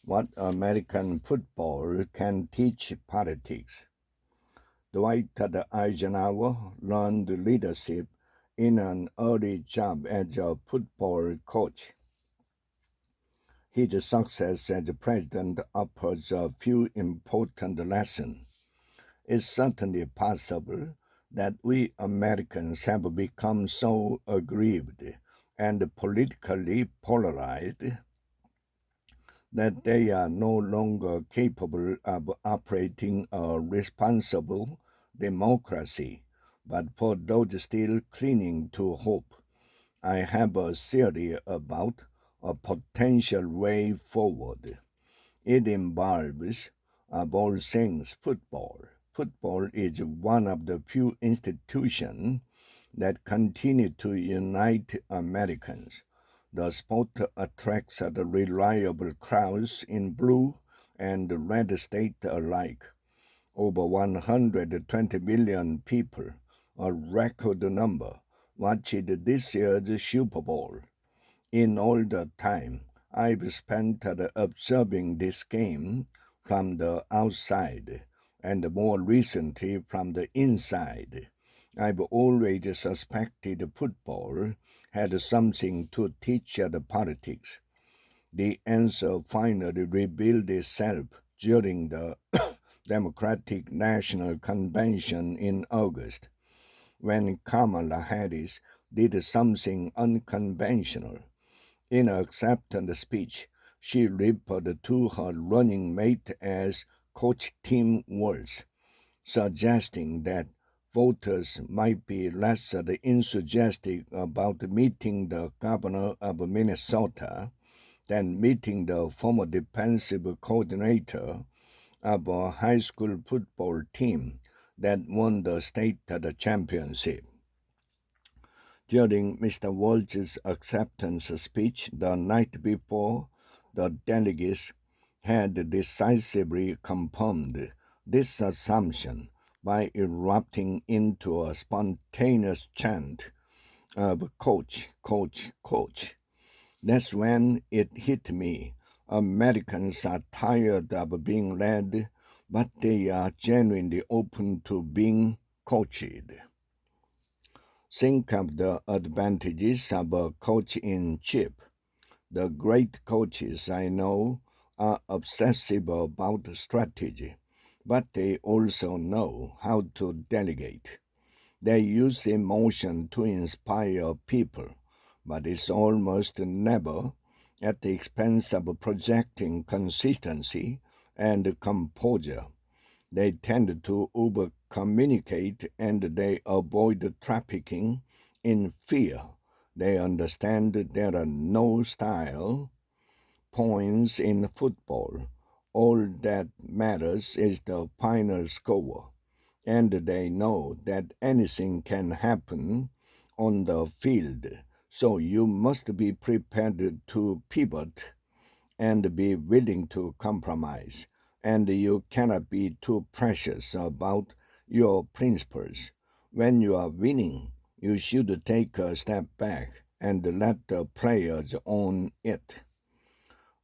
What American football can teach politics. Dwight Eisenhower learned leadership in an early job as a football coach. His success as president offers a few important lessons. It's certainly possible that we Americans have become so aggrieved and politically polarized that they are no longer capable of operating a responsible democracy. But for those still clinging to hope, I have a theory about a potential way forward. It involves, of all things, football. Football is one of the few institutions that continue to unite Americans. The sport attracts the reliable crowds in blue and red state alike. Over 120 million people, a record number, watched this year's Super Bowl. In all the time I've spent observing this game from the outside, and more recently from the inside, I've always suspected football had something to teach the politics. The answer finally revealed itself during the Democratic National Convention in August, when Kamala Harris did something unconventional. In her acceptance speech, she referred to her running mate as Coach Tim Walz, suggesting that voters might be less enthusiastic about meeting the governor of Minnesota than meeting the former defensive coordinator of a high school football team that won the state championship. During Mr. Walz's acceptance speech the night before, the delegates had decisively confirmed this assumption by erupting into a spontaneous chant of "Coach, Coach, Coach." That's when it hit me. Americans are tired of being led, but they are genuinely open to being coached. Think of the advantages of a coach-in-chief. The great coaches I know are obsessive about strategy, but they also know how to delegate. They use emotion to inspire people, but it's almost never at the expense of projecting consistency and composure. They tend to over communicate and they avoid trafficking in fear. They understand there are no style points in football. All that matters is the final score. And they know that anything can happen on the field. So you must be prepared to pivot and be willing to compromise. And you cannot be too precious about your principles. When you are winning, you should take a step back and let the players own it.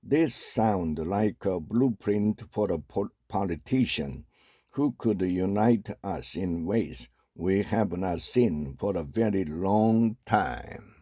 This sounds like a blueprint for a politician who could unite us in ways we have not seen for a very long time.